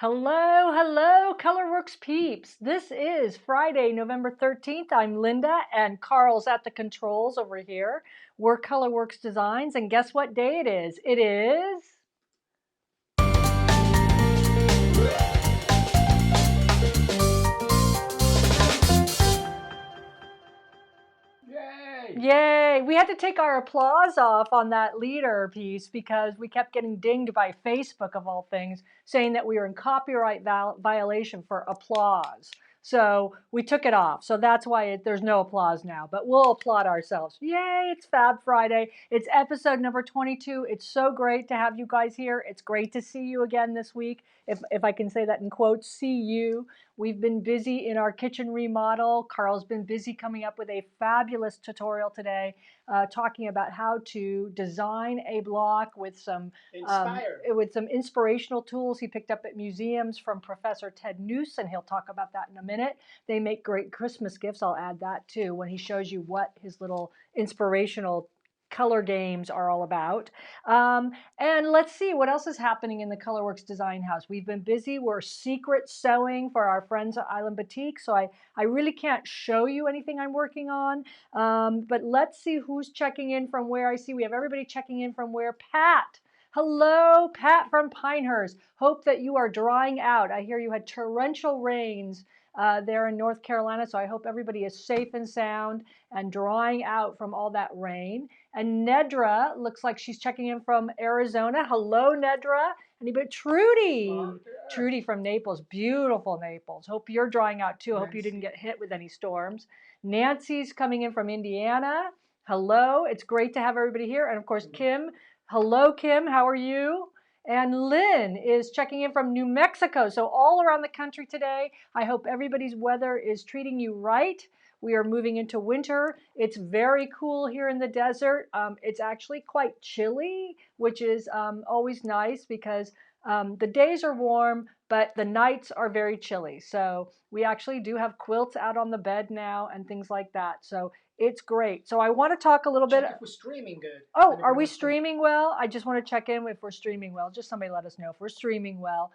Hello, hello, Colourwerx peeps. This is Friday, November 13th. I'm Linda, and Carl's at the controls over here. We're Colourwerx Designs, and guess what day it is? It is... Yay! Yay! We had to take our applause off on that leader piece because we kept getting dinged by Facebook, of all things, saying that we were in copyright violation for applause. So we took it off. So that's why there's no applause now, but we'll applaud ourselves. Yay, it's Fab Friday. It's episode number 22. It's so great to have you guys here. It's great to see you again this week. If I can say that in quotes, see you. We've been busy in our kitchen remodel. Carl's been busy coming up with a fabulous tutorial today, talking about how to design a block with some inspirational tools he picked up at museums from Professor Ted Noose, and he'll talk about that in a minute. They make great Christmas gifts. I'll add that too when he shows you what his little inspirational color games are all about. And let's see what else is happening in the Colourwerx Design House. We've been busy. We're secret sewing for our friends at Island Batiks, so I really can't show you anything I'm working on. But let's see who's checking in from where. I see we have everybody checking in from where. Pat. Hello, Pat from Pinehurst. Hope that you are drying out. I hear you had torrential rains there in North Carolina, so I hope everybody is safe and sound and drying out from all that rain. And Nedra looks like she's checking in from Arizona. Hello, Nedra. Anybody? Trudy. Trudy from Naples. Beautiful Naples. Hope you're drying out too. Hope you didn't get hit with any storms. Nancy's coming in from Indiana. Hello. It's great to have everybody here. And of course, Kim. Hello, Kim. How are you? And Lynn is checking in from New Mexico. So all around the country today, I hope everybody's weather is treating you right. We are moving into winter. It's very cool here in the desert. It's actually quite chilly, which is always nice because the days are warm, but the nights are very chilly. So we actually do have quilts out on the bed now and things like that. So it's great. So I want to talk a little bit. If we're streaming good. Oh, are we streaming well? I just want to check in if we're streaming well. Just somebody let us know if we're streaming well.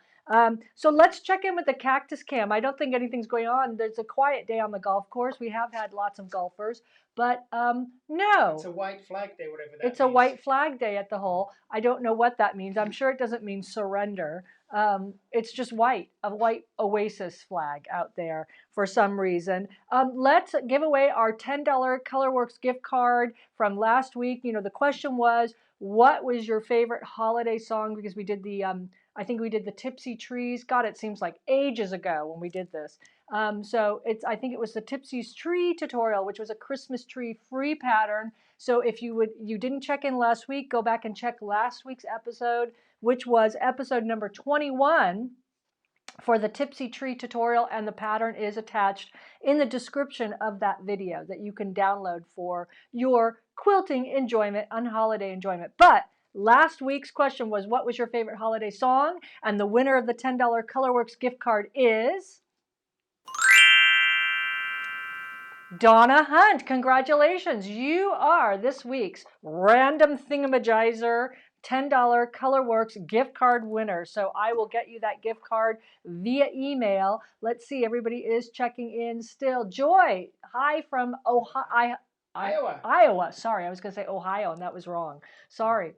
So let's check in with the cactus cam. I don't think anything's going on. There's a quiet day on the golf course. We have had lots of golfers, but no. It's a white flag day, whatever that It's means. a white flag day at the hole. I don't know what that means. I'm sure it doesn't mean surrender. It's just white, a white oasis flag out there for some reason. Let's give away our $10 Colourwerx gift card from last week. You know, the question was, what was your favorite holiday song? Because we did the, I think we did the Tipsy Trees. God, it seems like ages ago when we did this. So I think it was the Tipsy Tree tutorial, which was a Christmas tree free pattern. So if you didn't check in last week, go back and check last week's episode, which was episode number 21 for the Tipsy Tree tutorial, and the pattern is attached in the description of that video that you can download for your quilting enjoyment and holiday enjoyment. But last week's question was, what was your favorite holiday song? And the winner of the $10 Colourwerx gift card is Donna Hunt. Congratulations. You are this week's random thingamajizer $10 Colourwerx gift card winner. So I will get you that gift card via email. Let's see, everybody is checking in still. Joy, hi from Iowa. Iowa. Sorry, I was going to say Ohio, and that was wrong. Sorry.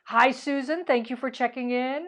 Hi, Susan. Thank you for checking in.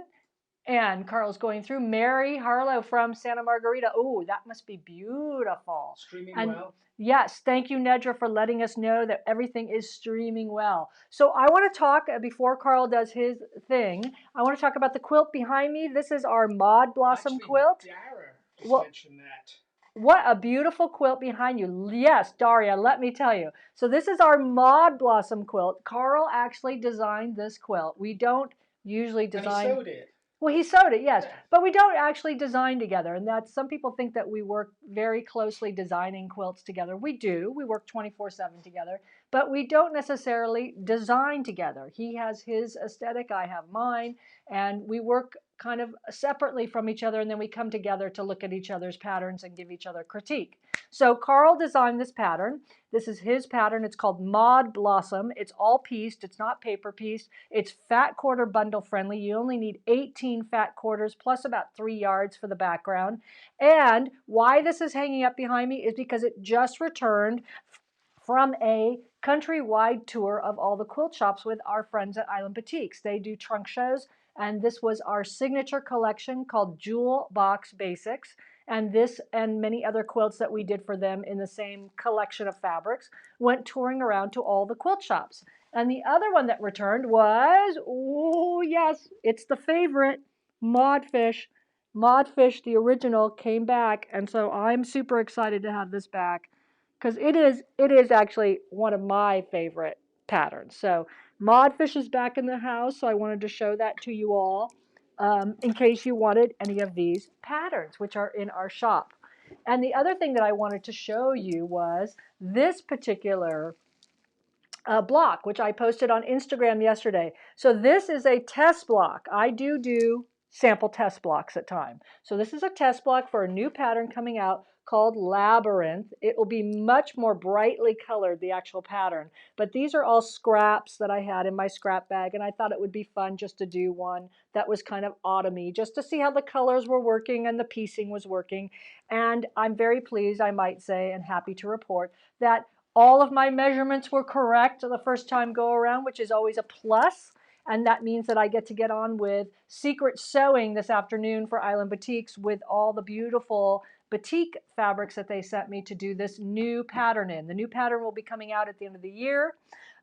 And Carl's going through. Mary Harlow from Santa Margarita. Oh, that must be beautiful. Streaming and well. Yes, thank you, Nedra, for letting us know that everything is streaming well. So I want to talk, before Carl does his thing, I want to talk about the quilt behind me. This is our Mod Blossom quilt. Daria mentioned that. What a beautiful quilt behind you. Yes, Daria, let me tell you. So this is our Mod Blossom quilt. Carl actually designed this quilt. We don't usually design. And he sewed it. Well, he sewed it, yes, but we don't actually design together. And that's, some people think that we work very closely designing quilts together. We do. We work 24/7 together, but we don't necessarily design together. He has his aesthetic, I have mine, and we work kind of separately from each other, and then we come together to look at each other's patterns and give each other critique. So Carl designed this pattern. This is his pattern. It's called Mod Blossom. It's all pieced. It's not paper pieced. It's fat quarter bundle friendly. You only need 18 fat quarters plus about 3 yards for the background. And why this is hanging up behind me is because it just returned from a countrywide tour of all the quilt shops with our friends at Island Batiks. They do trunk shows, and this was our signature collection called Jewel Box Basics. And this and many other quilts that we did for them in the same collection of fabrics went touring around to all the quilt shops. And the other one that returned was, oh yes, it's the favorite, Modfish. Modfish, the original, came back, and so I'm super excited to have this back because it is actually one of my favorite patterns. So Modfish is back in the house, so I wanted to show that to you all in case you wanted any of these patterns, which are in our shop. And the other thing that I wanted to show you was this particular block, which I posted on Instagram yesterday. So this is a test block. I do sample test blocks at times. So this is a test block for a new pattern coming out called Labyrinth. It will be much more brightly colored, the actual pattern. But these are all scraps that I had in my scrap bag, and I thought it would be fun just to do one that was kind of autumny, just to see how the colors were working and the piecing was working. And I'm very pleased, I might say, and happy to report that all of my measurements were correct the first time go around, which is always a plus. And that means that I get to get on with secret sewing this afternoon for Island Batiks with all the beautiful batik fabrics that they sent me to do this new pattern in. The new pattern will be coming out at the end of the year.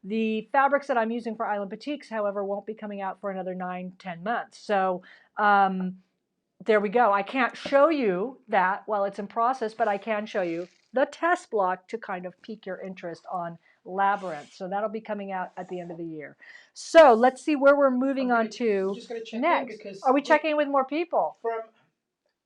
The fabrics that I'm using for Island Batiks, however, won't be coming out for another 9-10 months. So there we go. I can't show you that while it's in process, but I can show you the test block to kind of pique your interest on Labyrinth. So that'll be coming out at the end of the year. So let's see where we're moving on to next. Are we checking in with more people? From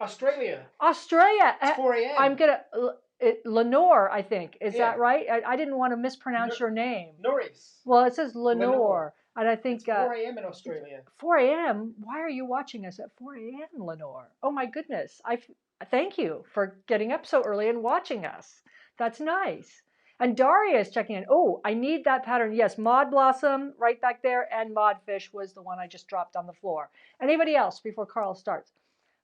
Australia. Australia. It's 4 a.m. I'm going to, Lenore, I think. Is that right? I didn't want to mispronounce your name. Norris. Well, it says Lenore. And I think it's 4 a.m. in Australia. 4 a.m.? Why are you watching us at 4 a.m., Lenore? Oh my goodness. Thank you for getting up so early and watching us. That's nice. And Daria is checking in. Oh, I need that pattern. Yes, Mod Blossom right back there, and Modfish was the one I just dropped on the floor. Anybody else before Carl starts?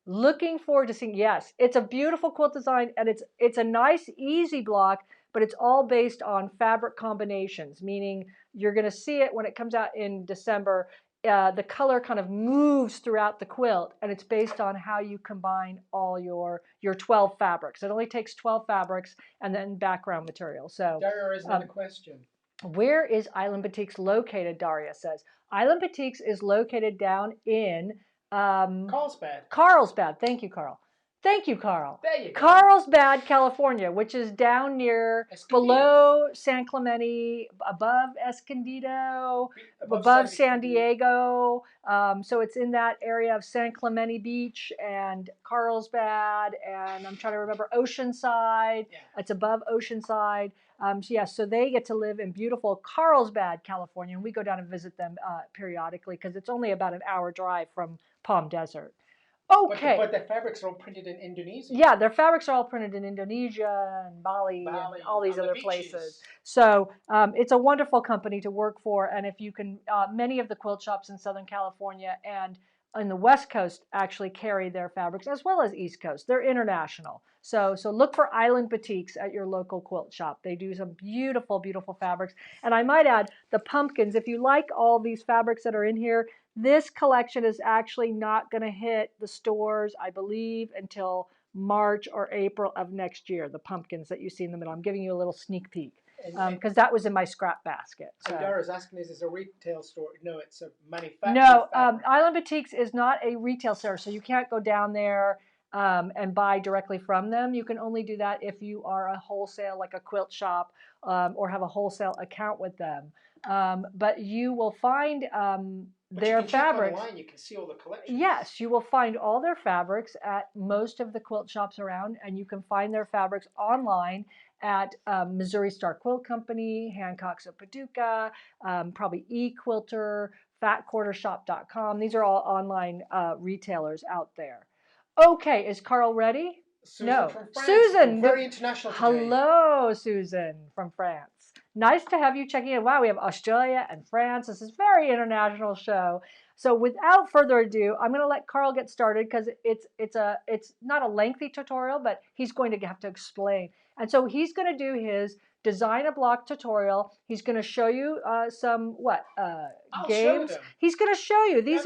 Looking forward to seeing. Yes, it's a beautiful quilt design, and it's a nice, easy block, but it's all based on fabric combinations, meaning you're going to see it when it comes out in December. The color kind of moves throughout the quilt, and it's based on how you combine all your 12 fabrics. It only takes 12 fabrics and then background material. So Daria has another question. Where is Island Batiks located? Daria says Island Batiks is located down in Carlsbad. Carlsbad. Thank you, Carl. Thank you, Carl. There you go. Carlsbad, California, which is down near, below San Clemente, above Escondido, above San Diego. So it's in that area of San Clemente Beach and Carlsbad, and I'm trying to remember Oceanside. Yeah. It's above Oceanside. So they get to live in beautiful Carlsbad, California, and we go down and visit them periodically because it's only about an hour drive from Palm Desert. Okay. But the fabrics are all printed in Indonesia. Yeah, their fabrics are all printed in Indonesia and Bali and all these other places. So it's a wonderful company to work for. And if you can, many of the quilt shops in Southern California and in the West Coast actually carry their fabrics, as well as East Coast. They're international. So look for Island Batiks at your local quilt shop. They do some beautiful, beautiful fabrics. And I might add, the pumpkins, if you like all these fabrics that are in here, this collection is actually not going to hit the stores, I believe, until March or April of next year, the pumpkins that you see in the middle. I'm giving you a little sneak peek because that was in my scrap basket. So. And Dara's asking, is this a retail store? No, it's a manufacturer. No, Island Batiks is not a retail store, so you can't go down there and buy directly from them. You can only do that if you are a wholesale, like a quilt shop, or have a wholesale account with them. But you will find their fabrics. Check online, you can see all the collections. Yes, you will find all their fabrics at most of the quilt shops around, and you can find their fabrics online at Missouri Star Quilt Company, Hancock's of Paducah, probably eQuilter, fatquartershop.com. These are all online retailers out there. Okay, is Carl ready? Susan No, from France. Susan. Very international today. Hello, Susan from France. Nice to have you checking in. Wow, we have Australia and France. This is a very international show. So without further ado, I'm going to let Carl get started because it's not a lengthy tutorial, but he's going to have to explain. And so he's going to do his design a block tutorial. He's going to show you some games. He's going to show you. These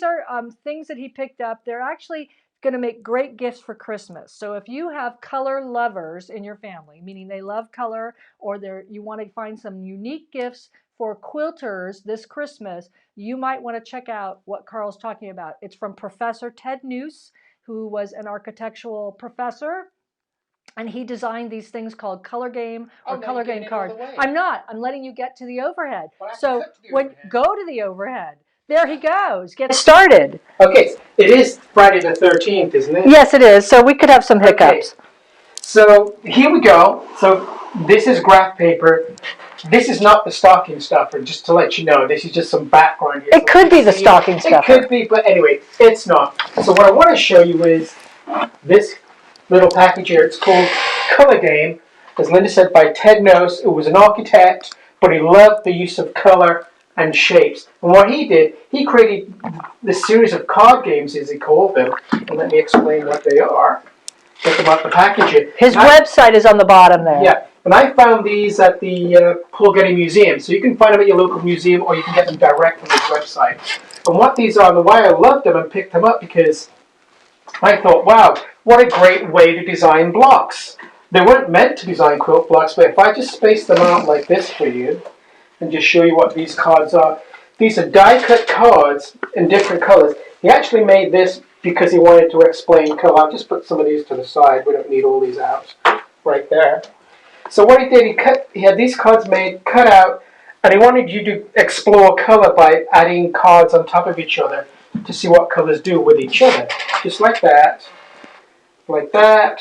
are things that he picked up. They're actually going to make great gifts for Christmas. So if you have color lovers in your family, meaning they love color, or you want to find some unique gifts for quilters this Christmas, you might want to check out what Carl's talking about. It's from Professor Ted Noose, who was an architectural professor, and he designed these things called color game or color game cards. I'm not. I'm letting you get to the overhead. So go to the overhead. There he goes. Get started. Okay, it is Friday the 13th, isn't it? Yes, it is. So we could have some hiccups. Okay. So here we go. So this is graph paper. This is not the stocking stuffer, just to let you know. This is just some background here. It could be the stocking stuffer. It could be, but anyway, it's not. So what I want to show you is this little package here. It's called Color Game, as Linda said, by Ted Noose, who was an architect, but he loved the use of color and shapes. And what he did, he created this series of card games, as he called them. And let me explain what they are. Get them out the package here. His website is on the bottom there. Yeah, and I found these at the Paul Getty Museum. So you can find them at your local museum, or you can get them direct from his website. And what these are, and why I loved them and picked them up, because I thought, wow, what a great way to design blocks. They weren't meant to design quilt blocks, but if I just space them out like this for you, and just show you what these cards are. These are die-cut cards in different colors. He actually made this because he wanted to explain color. I'll just put some of these to the side. We don't need all these out right there. So what he did, he had these cards made, cut out, and he wanted you to explore color by adding cards on top of each other to see what colors do with each other. Just like that. Like that.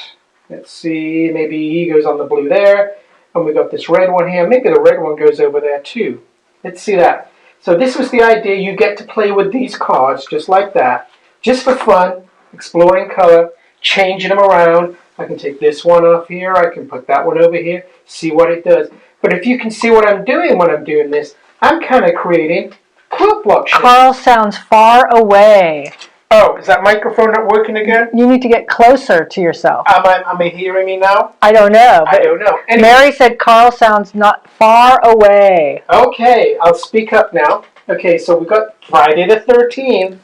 Let's see, maybe he goes on the blue there. And we got this red one here. Maybe the red one goes over there too. Let's see that. So this was the idea. You get to play with these cards just like that. Just for fun. Exploring color. Changing them around. I can take this one off here. I can put that one over here. See what it does. But if you can see what I'm doing when I'm doing this, I'm kind of creating quilt block shapes. Carl sounds far away. Oh, is that microphone not working again? You need to get closer to yourself. Am I hearing me now? I don't know. I don't know. Anyway. Mary said Carl sounds not far away. Okay, I'll speak up now. Okay, so we got Friday the 13th.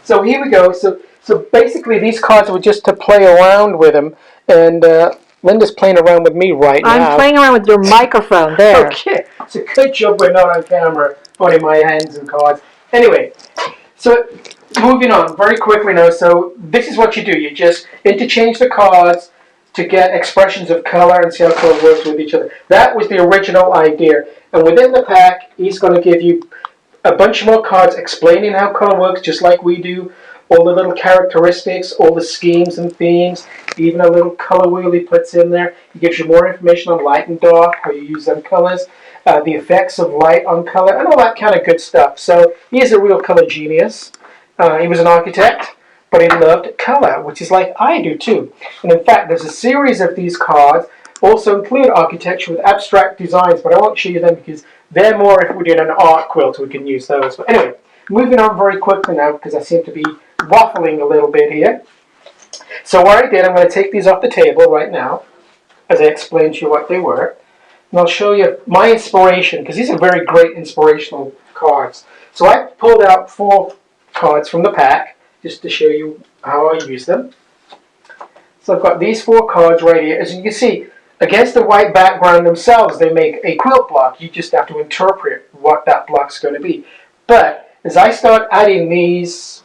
So here we go. So basically these cards were just to play around with them. And Linda's playing around with me right now. I'm playing around with your microphone there. Okay, it's a good job we're not on camera putting my hands and cards. Anyway, so moving on very quickly now. So this is what you do. You just interchange the cards to get expressions of color and see how color works with each other. That was the original idea. And within the pack, he's going to give you a bunch more cards explaining how color works, just like we do. All the little characteristics, all the schemes and themes, even a little color wheel he puts in there. He gives you more information on light and dark, how you use them colors, the effects of light on color, and all that kind of good stuff. So he is a real color genius. He was an architect, but he loved color, which is like I do too. And in fact, there's a series of these cards also include architecture with abstract designs, but I won't show you them because they're more if we're doing an art quilt, we can use those. But anyway, moving on very quickly now because I seem to be waffling a little bit here. So what I did, I'm going to take these off the table right now as I explain to you what they were. And I'll show you my inspiration because these are very great inspirational cards. So I pulled out 4 cards from the pack just to show you how I use them. So I've got these 4 cards right here. As you can see, against the white background themselves, they make a quilt block. You just have to interpret what that block's going to be. But as I start adding these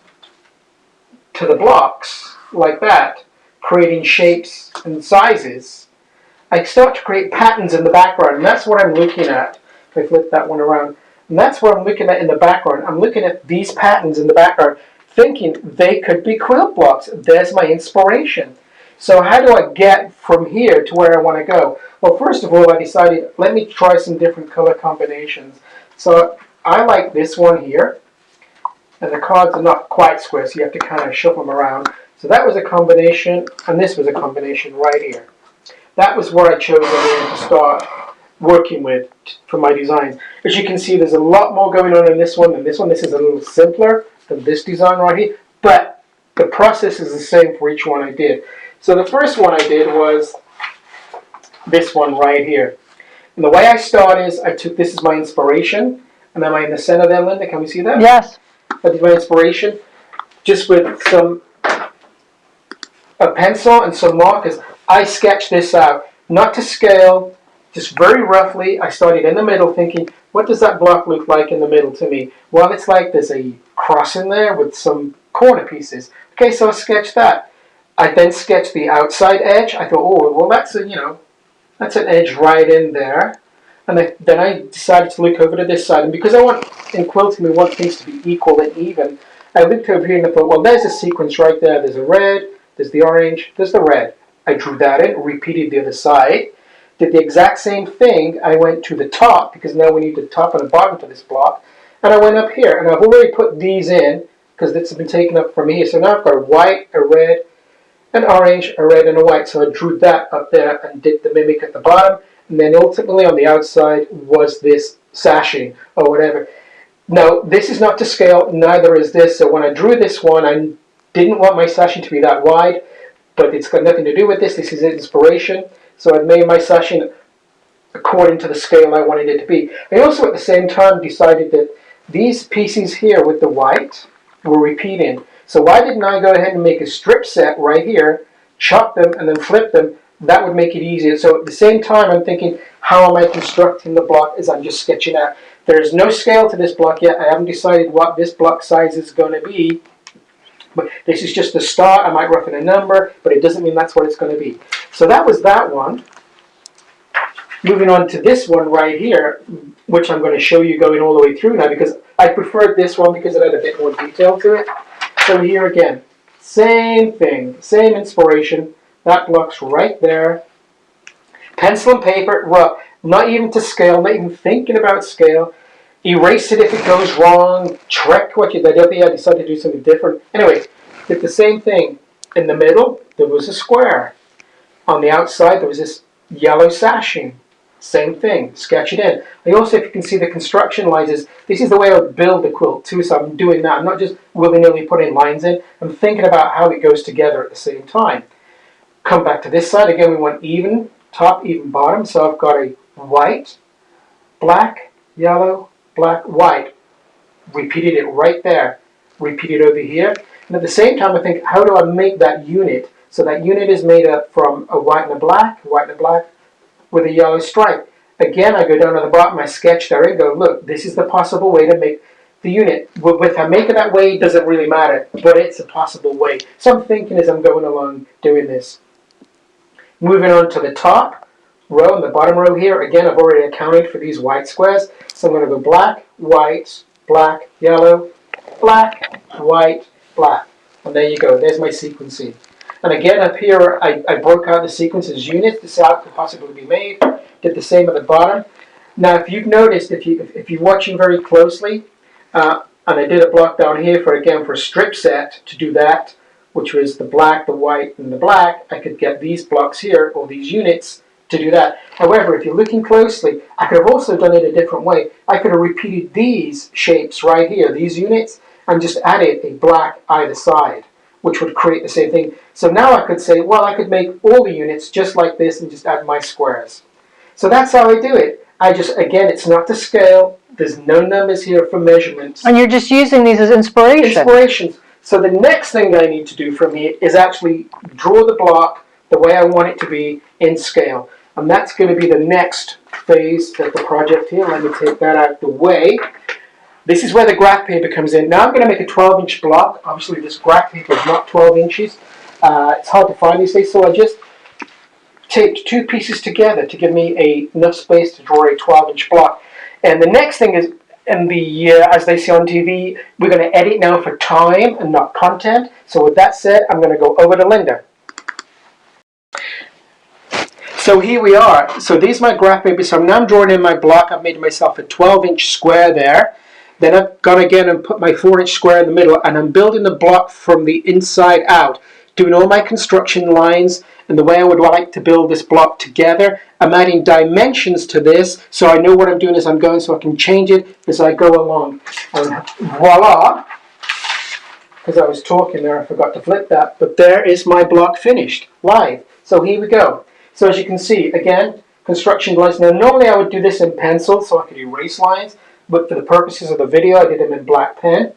to the blocks, like that, creating shapes and sizes, I start to create patterns in the background. And that's what I'm looking at. If I flip that one around. And that's what I'm looking at in the background. I'm looking at these patterns in the background, thinking they could be quilt blocks. There's my inspiration. So how do I get from here to where I want to go? Well, first of all, I decided, let me try some different color combinations. So I like this one here. And the cards are not quite square, so you have to kind of shuffle them around. So that was a combination, and this was a combination right here. That was where I chose to start working with for my designs. As you can see, there's a lot more going on in this one than this one. This is a little simpler than this design right here, but the process is the same for each one I did. So the first one I did was this one right here. And the way I start is I took this as my inspiration, and am I in the center there, Linda? Can we see that? Yes. I did my inspiration just with a pencil and some markers. I sketched this out, not to scale, just very roughly. I started in the middle thinking, what does that block look like in the middle to me? Well, it's like there's a cross in there with some corner pieces. Okay, so I sketched that. I then sketched the outside edge. I thought, oh, well, that's that's an edge right in there. And then I decided to look over to this side. And because in quilting, we want things to be equal and even, I looked over here and I thought, well, there's a sequence right there. There's a red, there's the orange, there's the red. I drew that in, repeated the other side, did the exact same thing. I went to the top, because now we need the top and the bottom to this block. And I went up here. And I've already put these in, because it's been taken up from here. So now I've got a white, a red, an orange, a red, and a white. So I drew that up there and did the mimic at the bottom. And then ultimately on the outside was this sashing or whatever. Now, this is not to scale, neither is this. So when I drew this one, I didn't want my sashing to be that wide, but it's got nothing to do with this. This is inspiration. So I made my sashing according to the scale I wanted it to be. I also at the same time decided that these pieces here with the white were repeating. So why didn't I go ahead and make a strip set right here, chop them, and then flip them? That would make it easier. So at the same time, I'm thinking, how am I constructing the block as I'm just sketching out? There's no scale to this block yet. I haven't decided what this block size is going to be. But this is just the start. I might rough in a number, but it doesn't mean that's what it's going to be. So that was that one. Moving on to this one right here, which I'm going to show you going all the way through now, because I preferred this one because it had a bit more detail to it. So here again, same thing, same inspiration. That block's right there. Pencil and paper, rough. Not even to scale, not even thinking about scale. Erase it if it goes wrong. Check what you did. I decided to do something different. Anyway, did the same thing. In the middle, there was a square. On the outside, there was this yellow sashing. Same thing. Sketch it in. I also, if you can see the construction lines, this is the way I would build the quilt too, so I'm doing that. I'm not just willy-nilly putting lines in. I'm thinking about how it goes together at the same time. Come back to this side. Again, we want even top, even bottom. So I've got a white, black, yellow, black, white. Repeated it right there. Repeat it over here. And at the same time, I think, how do I make that unit? So that unit is made up from a white and a black with a yellow stripe. Again, I go down to the bottom, I sketch there and go, look, this is the possible way to make the unit. If I make it that way, it doesn't really matter, but it's a possible way. So I'm thinking as I'm going along doing this. Moving on to the top row and the bottom row here, again, I've already accounted for these white squares. So I'm going to go black, white, black, yellow, black, white, black. And there you go, there's my sequencing. And again, up here, I broke out the sequence as units. This is how it could possibly be made. Did the same at the bottom. Now, if you've noticed, if you're watching very closely, and I did a block down here for a strip set to do that, which was the black, the white, and the black, I could get these blocks here, or these units, to do that. However, if you're looking closely, I could have also done it a different way. I could have repeated these shapes right here, these units, and just added a black either side, which would create the same thing. So now I could say, well, I could make all the units just like this and just add my squares. So that's how I do it. Again, it's not to scale. There's no numbers here for measurements. And you're just using these as inspiration. Inspirations. So the next thing I need to do from here is actually draw the block the way I want it to be in scale. And that's going to be the next phase of the project here. Let me take that out of the way. This is where the graph paper comes in. Now I'm going to make a 12-inch block. Obviously, this graph paper is not 12 inches. It's hard to find these days, so I just taped two pieces together to give me enough space to draw a 12-inch block. And the next thing is, as they see on TV, we're going to edit now for time and not content. So with that said, I'm going to go over to Linda. So here we are. So these are my graph paper. So now I'm drawing in my block. I've made myself a 12-inch square there. Then I've gone again and put my 4-inch square in the middle, and I'm building the block from the inside out, doing all my construction lines and the way I would like to build this block together. I'm adding dimensions to this, so I know what I'm doing as I'm going, so I can change it as I go along. And voila! Because I was talking there, I forgot to flip that, but there is my block finished, live. So here we go. So as you can see, again, construction lines. Now normally I would do this in pencil so I could erase lines, but for the purposes of the video I did them in black pen.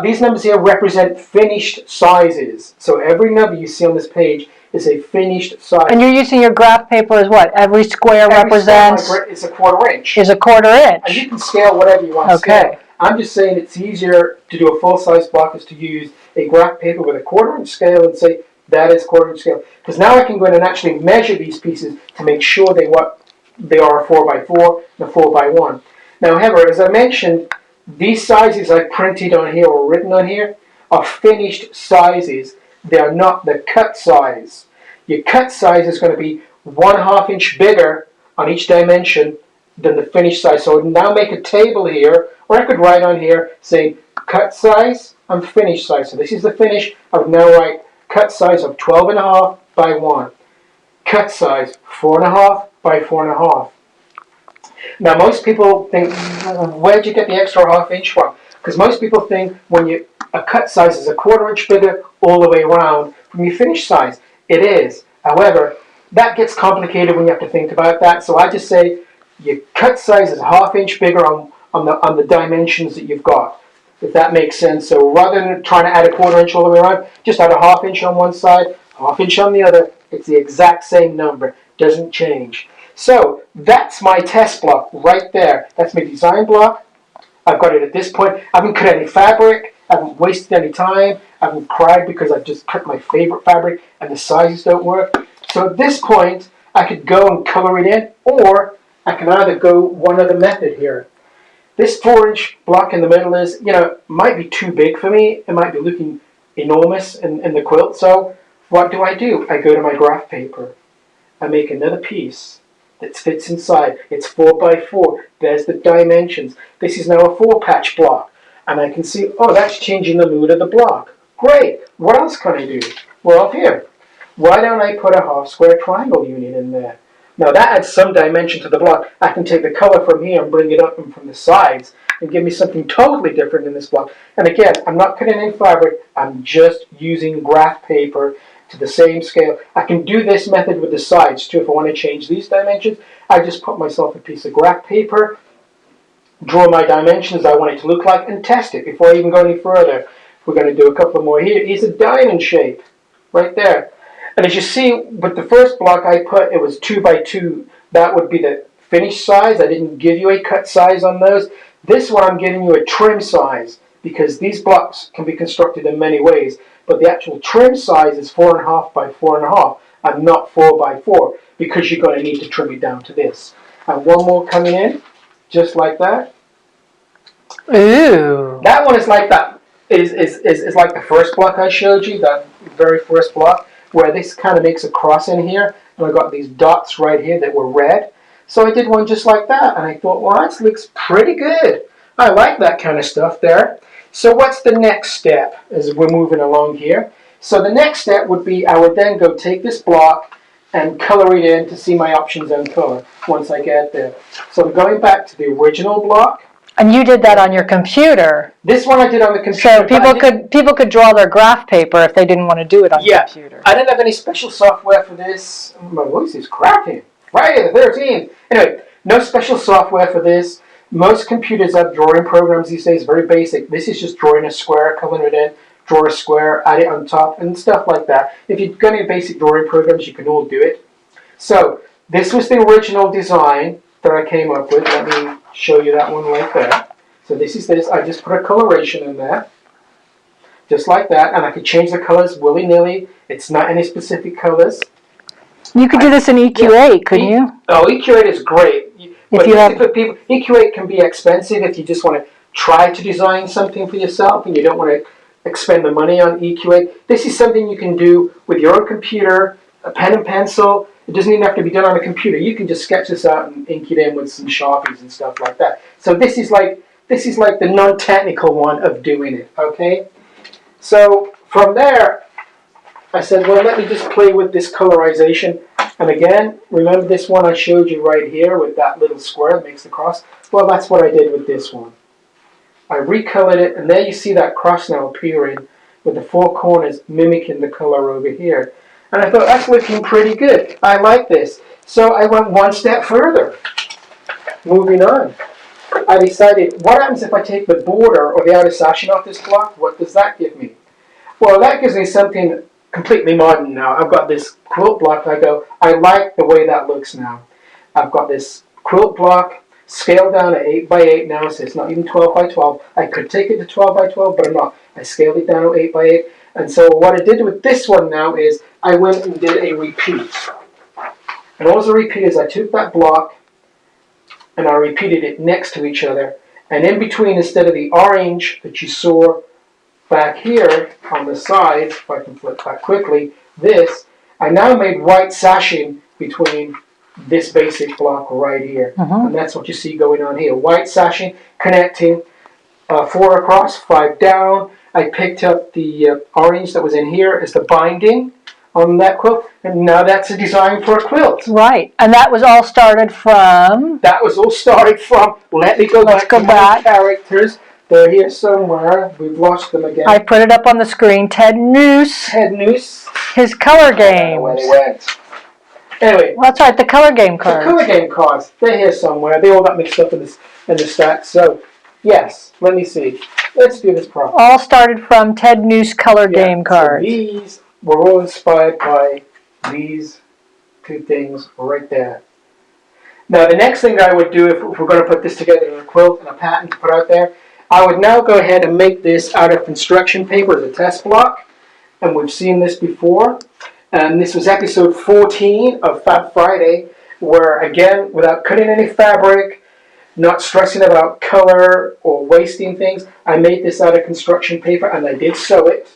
These numbers here represent finished sizes. So every number you see on this page is a finished size. And you're using your graph paper as what? Every square represents? Is a 1/4 inch. Is a 1/4 inch. And you can scale whatever you want to scale. I'm just saying it's easier to do a full-size block is to use a graph paper with a 1/4 inch scale and say that is 1/4 inch scale. Because now I can go in and actually measure these pieces to make sure they are a 4x4 and a 4x1. Now, however, as I mentioned, these sizes I printed on here or written on here are finished sizes. They are not the cut size. Your cut size is going to be 1/2 inch bigger on each dimension than the finished size. So I would now make a table here, or I could write on here saying cut size and finished size. So this is the finish. I would now write cut size of 12.5 by 1. Cut size 4.5 by 4.5. Now most people think, where'd you get the extra 1/2 inch from? Because most people think a cut size is a 1/4 inch bigger all the way around from your finished size. It is. However, that gets complicated when you have to think about that. So I just say your cut size is 1/2 inch bigger on the dimensions that you've got, if that makes sense. So rather than trying to add a 1/4 inch all the way around, just add a 1/2 inch on one side, 1/2 inch on the other. It's the exact same number. Doesn't change. So that's my test block right there. That's my design block. I've got it at this point. I haven't cut any fabric. I haven't wasted any time. I haven't cried because I've just cut my favorite fabric and the sizes don't work. So at this point, I could go and color it in, or I can either go one other method here. This 4-inch block in the middle is, might be too big for me. It might be looking enormous in the quilt. So what do? I go to my graph paper. I make another piece that fits inside. It's 4x4. There's the dimensions. This is now a 4-patch block. And I can see, oh, that's changing the mood of the block. Great. What else can I do? Well, here. Why don't I put a half-square triangle unit in there? Now that adds some dimension to the block. I can take the color from here and bring it up from the sides and give me something totally different in this block. And again, I'm not cutting any fabric. I'm just using graph paper to the same scale. I can do this method with the sides too. If I want to change these dimensions, I just put myself a piece of graph paper, draw my dimensions I want it to look like, and test it before I even go any further. We're going to do a couple more here. Here's a diamond shape right there. And as you see, with the first block I put, it was 2x2. That would be the finished size. I didn't give you a cut size on those. This one I'm giving you a trim size, because these blocks can be constructed in many ways. But the actual trim size is 4.5 by 4.5 and not 4x4, because you're going to need to trim it down to this. And one more coming in, just like that. Ooh. That one is like that. Is like the first block I showed you, that very first block, where this kind of makes a cross in here, and I got these dots right here that were red. So I did one just like that, and I thought, well, that looks pretty good. I like that kind of stuff there. So what's the next step as we're moving along here? So the next step would be I would then go take this block and color it in to see my options on color once I get there. So I'm going back to the original block. And you did that on your computer. This one I did on the computer. So people could draw their graph paper if they didn't want to do it on the computer. I didn't have any special software for this. My voice is cracking. Friday the 13th. Anyway, no special software for this. Most computers have drawing programs these days, very basic. This is just drawing a square, coloring it in, draw a square, add it on top, and stuff like that. If you've got any basic drawing programs, you can all do it. So this was the original design that I came up with. Let me show you that one right there. So this is this. I just put a coloration in there, just like that, and I could change the colors willy-nilly. It's not any specific colors. You could do this in EQ8, couldn't you? Oh, EQ8 is great. But for people, EQ8 can be expensive if you just want to try to design something for yourself and you don't want to expend the money on EQ8. This is something you can do with your own computer, a pen and pencil. It doesn't even have to be done on a computer. You can just sketch this out and ink it in with some Sharpies and stuff like that. So this is like the non-technical one of doing it, okay? So from there, I said, well, let me just play with this colorization. And again, remember this one I showed you right here with that little square that makes the cross? Well, that's what I did with this one. I recolored it, and there you see that cross now appearing with the four corners mimicking the color over here. And I thought, that's looking pretty good. I like this. So I went one step further. Moving on. I decided, what happens if I take the border or the outer sashing off this block? What does that give me? Well, that gives me something completely modern now. I've got this quilt block. I like the way that looks now. I've got this quilt block scaled down to 8 by 8 now, so it's not even 12 by 12. I could take it to 12 by 12, but I'm not. I scaled it down to 8 by 8. And so what I did with this one now is I went and did a repeat. And what was a repeat is I took that block and I repeated it next to each other. And in between, instead of the orange that you saw back here on the side, if I can flip that quickly, I now made white sashing between this basic block right here. And that's what you see going on here. White sashing connecting 4 across, 5 down. I picked up the orange that was in here as the binding on that quilt, and now that's a design for a quilt. Right, and that was all started from... That was all started from, let me go back to my characters. They're here somewhere. We've lost them again. I put it up on the screen. Ted Noose. Ted Noose. His color games. Where they went. Anyway. Well, that's right, the color game cards. The color game cards. They're here somewhere. They all got mixed up in the stack. So, yes, let me see. Let's do this properly. All started from Ted Noose color game cards. So these were all inspired by these two things right there. Now, the next thing that I would do if we're going to put this together in a quilt and a pattern to put out there, I would now go ahead and make this out of construction paper as a test block. And we've seen this before. And this was episode 14 of Fab Friday, where, again, without cutting any fabric, not stressing about color or wasting things, I made this out of construction paper, and I did sew it.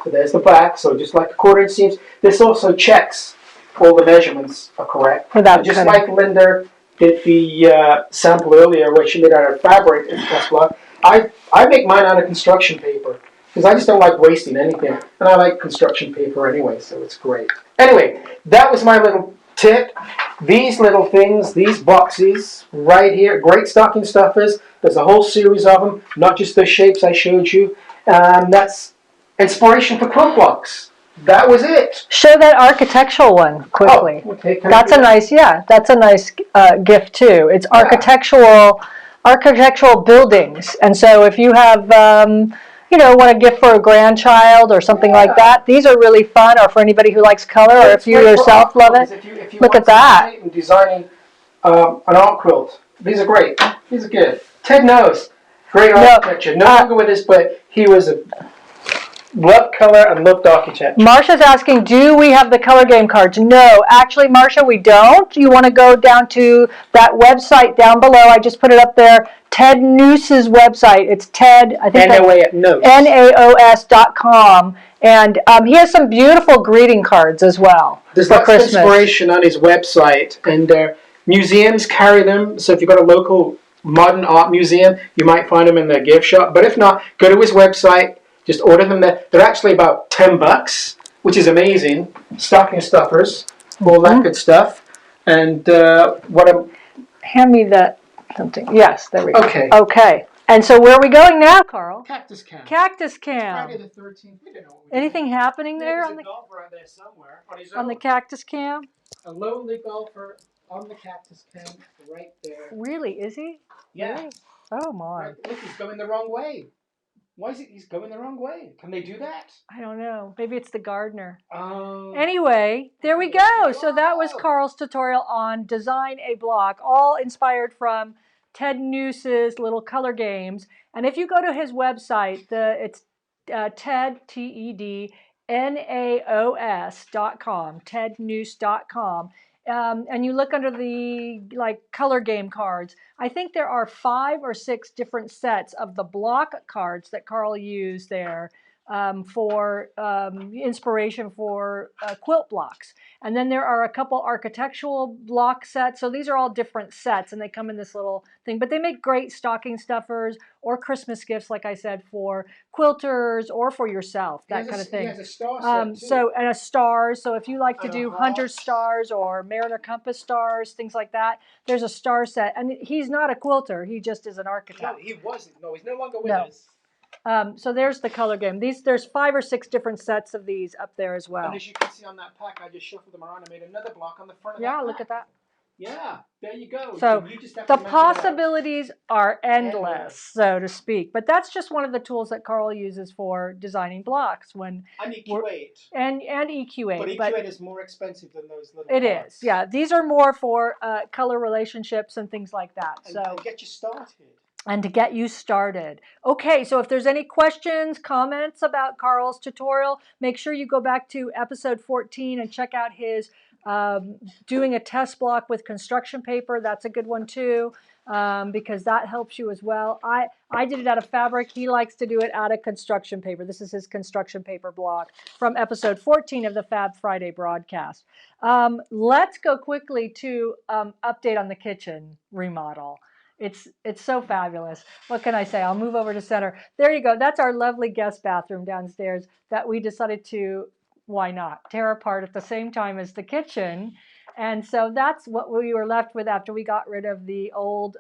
So there's the back. So just like the 1/4 seams, this also checks all the measurements are correct. Without just cutting. like Linda did the sample earlier, where she made out of fabric in the test block, I make mine out of construction paper. Because I just don't like wasting anything. And I like construction paper anyway, so it's great. Anyway, that was my little tip. These little things, these boxes right here, great stocking stuffers. There's a whole series of them, not just the shapes I showed you. That's inspiration for quilt blocks. That was it. Show that architectural one quickly. Oh, okay. That's a nice, that's a nice gift too. It's architectural buildings. And so if you have... want a gift for a grandchild or something like that. These are really fun, or for anybody who likes color, or if you yourself love it. If you Look at that. Designing an art quilt. These are great. These are good. Ted knows. Great architecture. No longer with us, but he was a loved color and loved architecture. Marsha's asking, do we have the color game cards? No, actually, Marsha, we don't. You want to go down to that website down below. I just put it up there. Ted Noose's website. It's Ted, I think naos.com. And he has some beautiful greeting cards as well. There's lots of inspiration on his website, and museums carry them. So if you've got a local modern art museum, you might find them in their gift shop. But if not, go to his website. Just order them there. They're actually about $10, which is amazing. Stocking stuffers, all that good stuff. And hand me that something. Yes, there we go. Okay. Okay. And so where are we going now, Carl? Cactus Camp. Cactus Camp. Friday the 13th. We don't know what we're Anything doing. happening there There's a golfer out there somewhere on his own. on the Cactus Camp? A lonely golfer on the Cactus Camp right there. Really? Is he? Yeah. Really? Oh my. Right. Look, he's going the wrong way. Why is he's going the wrong way? Can they do that? I don't know. Maybe it's the gardener. Anyway, there we go. So that was Carl's tutorial on Design a Block, all inspired from Ted Noose's little color games. And if you go to his website, it's Ted, TEDNAOS.com, tednoose.com. And you look under the color game cards. I think there are 5 or 6 different sets of the block cards that Carl used there. for inspiration for quilt blocks. And then there are a couple architectural block sets. So these are all different sets, and they come in this little thing. But they make great stocking stuffers or Christmas gifts, like I said, for quilters or for yourself, that kind of thing. He has a star set too. So, and a star. So if you like to And do a hunter heart. stars or Mariner Compass stars, things like that, there's a star set. And he's not a quilter. He just is an architect. No, he wasn't. No, he's no longer with us. So there's the color game. There's 5 or 6 different sets of these up there as well. And as you can see on that pack, I just shuffled them around and made another block on the front of that Yeah, pack. look at that. Yeah, there you go. So you just have the to measure it out. possibilities are endless, so to speak. But that's just one of the tools that Carl uses for designing blocks And EQ8. And EQ8. But EQ8 is more expensive than those little It blocks. is, yeah. These are more for color relationships and things like that. And get you started. And to get you started. Okay, so if there's any questions, comments about Carl's tutorial, make sure you go back to episode 14 and check out his doing a test block with construction paper. That's a good one too, because that helps you as well. I did it out of fabric. He likes to do it out of construction paper. This is his construction paper block from episode 14 of the Fab Friday broadcast. Let's go quickly to update on the kitchen remodel. It's so fabulous. What can I say? I'll move over to center. There you go. That's our lovely guest bathroom downstairs that we decided to, why not, tear apart at the same time as the kitchen. And so that's what we were left with after we got rid of the old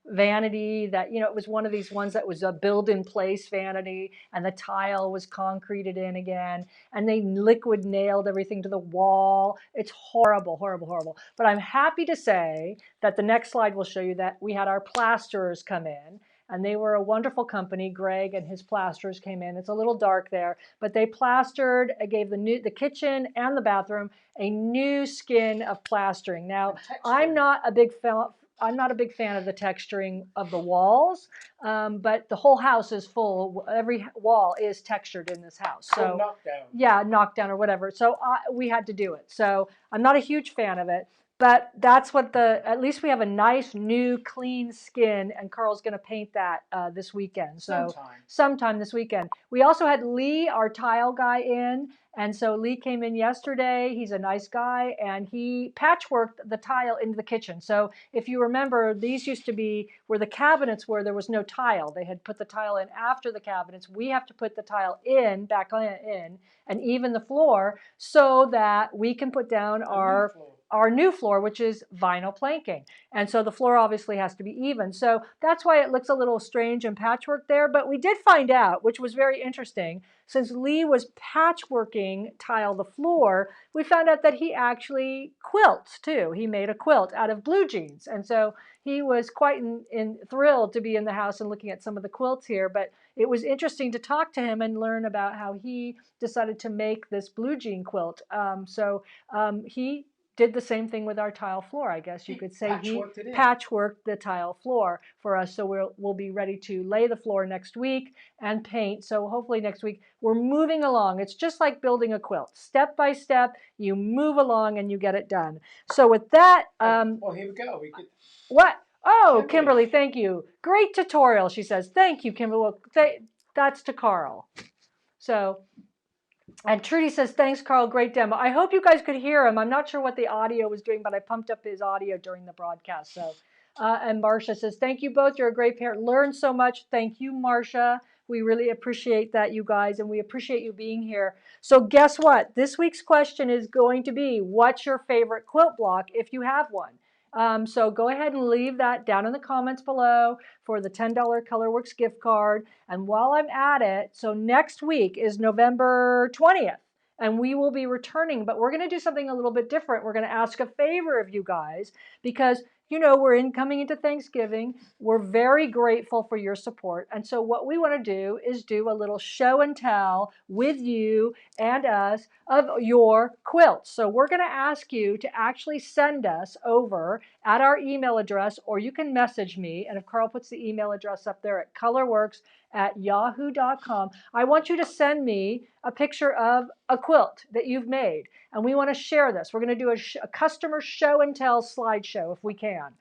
vanity that, it was one of these ones that was a build-in-place vanity, and the tile was concreted in again, and they liquid nailed everything to the wall. It's horrible, horrible, horrible. But I'm happy to say that the next slide will show you that we had our plasterers come in, and they were a wonderful company. Greg and his plasterers came in. It's a little dark there, but they plastered, gave the kitchen and the bathroom a new skin of plastering. Now, I'm not a big fan of the texturing of the walls, but the whole house is full. Every wall is textured in this house. So knockdown. Yeah, knockdown or whatever. So we had to do it. So I'm not a huge fan of it. But that's what at least we have a nice, new, clean skin, and Carl's going to paint that this weekend. So sometime this weekend. We also had Lee, our tile guy, in, and so Lee came in yesterday. He's a nice guy, and he patchworked the tile into the kitchen. So if you remember, these used to be where the cabinets were, there was no tile. They had put the tile in after the cabinets. We have to put the tile back in, and even the floor so that we can put down our new floor, which is vinyl planking. And so the floor obviously has to be even. So that's why it looks a little strange and patchwork there. But we did find out, which was very interesting, since Lee was patchworking tile the floor, we found out that he actually quilts too. He made a quilt out of blue jeans. And so he was quite thrilled to be in the house and looking at some of the quilts here. But it was interesting to talk to him and learn about how he decided to make this blue jean quilt. He did the same thing with our tile floor, I guess you could say. He patchworked the tile floor for us, so we'll be ready to lay the floor next week and paint. So hopefully next week we're moving along. It's just like building a quilt. Step by step, you move along and you get it done. So with that, well, here we go. What? Oh, Kimberly, thank you. Great tutorial, she says. Thank you, Kimberly. Well, that's to Carl. So. And Trudy says, thanks, Carl. Great demo. I hope you guys could hear him. I'm not sure what the audio was doing, but I pumped up his audio during the broadcast. So, and Marcia says, thank you both. You're a great parent. Learn so much. Thank you, Marcia. We really appreciate that, you guys, and we appreciate you being here. So guess what? This week's question is going to be, what's your favorite quilt block if you have one? So go ahead and leave that down in the comments below for the $10 Colourwerx gift card. And while I'm at it, so next week is November 20th, and we will be returning, but we're going to do something a little bit different. We're going to ask a favor of you guys because, we're coming into Thanksgiving. We're very grateful for your support. And so what we want to do is do a little show and tell with you and us of your quilts. So we're going to ask you to actually send us over at our email address, or you can message me. And if Carl puts the email address up there at colourwerx@yahoo.com, I want you to send me a picture of a quilt that you've made. And we want to share this. We're going to do a customer show and tell slideshow if we can.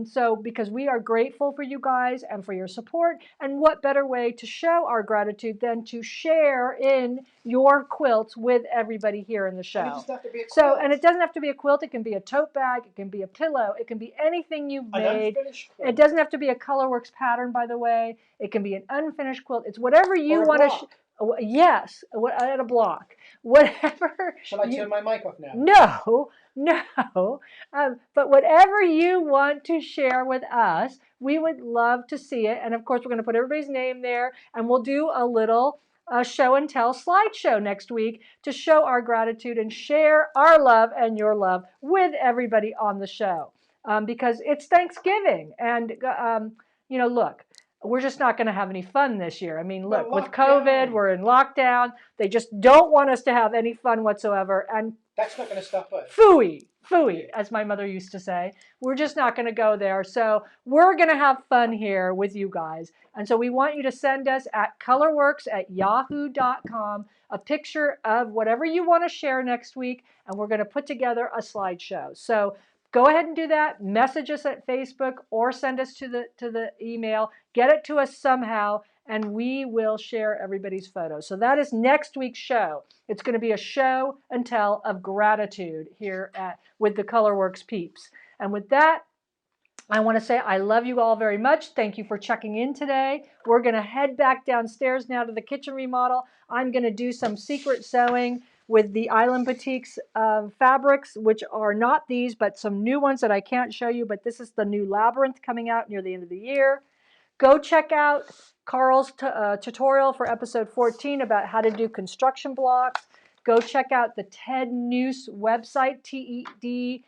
So because we are grateful for you guys and for your support, and what better way to show our gratitude than to share in your quilts with everybody here in the show. And it doesn't have to be a quilt. So, and it doesn't have to be a quilt. It can be a tote bag. It can be a pillow. It can be anything you've An made. unfinished quilt. It doesn't have to be a Colourwerx pattern, by the way. It can be an unfinished quilt. It's whatever you Or a want block. to. Yes, at a block. Whatever. Shall I turn my mic off now? No, no. But whatever you want to share with us, we would love to see it. And of course, we're going to put everybody's name there, and we'll do a little show and tell slideshow next week to show our gratitude and share our love and your love with everybody on the show. Because it's Thanksgiving, and look, we're just not going to have any fun this year. I mean, look, with COVID, we're in lockdown. They just don't want us to have any fun whatsoever. And that's not going to stop us. Phooey, as my mother used to say. We're just not going to go there. So we're going to have fun here with you guys. And so we want you to send us at colourwerx@yahoo.com a picture of whatever you want to share next week. And we're going to put together a slideshow. So go ahead and do that. Message us at Facebook or send us to the email. Get it to us somehow, and we will share everybody's photos. So that is next week's show. It's going to be a show and tell of gratitude here with the Colourwerx peeps. And with that, I want to say I love you all very much. Thank you for checking in today. We're going to head back downstairs now to the kitchen remodel. I'm going to do some secret sewing with the Island Batiks fabrics, which are not these, but some new ones that I can't show you. But this is the new Labyrinth coming out near the end of the year. Go check out Carl's tutorial for episode 14 about how to do construction blocks. Go check out the Ted Noose website, TEDNAOS.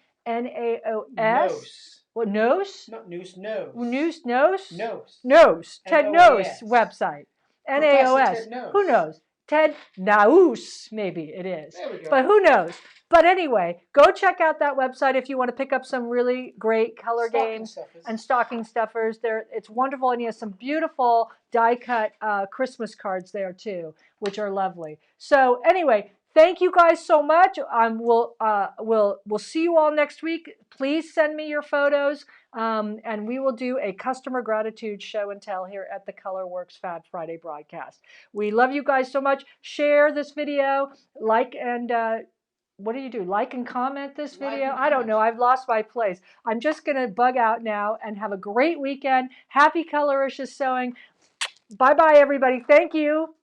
Nose. What, Nose? Not Noose, Nose. Noose, Nose? Nose. Nose. Ted N-O-A-S. Noose website. Professor Ted NAOS. Noose. Who knows? Ted Naus, maybe it is. There we go. But who knows? But anyway, go check out that website if you want to pick up some really great color games and stocking stuffers. It's wonderful, and he has some beautiful die-cut Christmas cards there too, which are lovely. So anyway, thank you guys so much. We'll see you all next week. Please send me your photos, and we will do a customer gratitude show and tell here at the Colourwerx Fab Friday broadcast. We love you guys so much. Share this video, like and what do you do? Like and comment this video? I don't know. I've lost my place. I'm just going to bug out now and have a great weekend. Happy Colouricious sewing. Bye-bye, everybody. Thank you.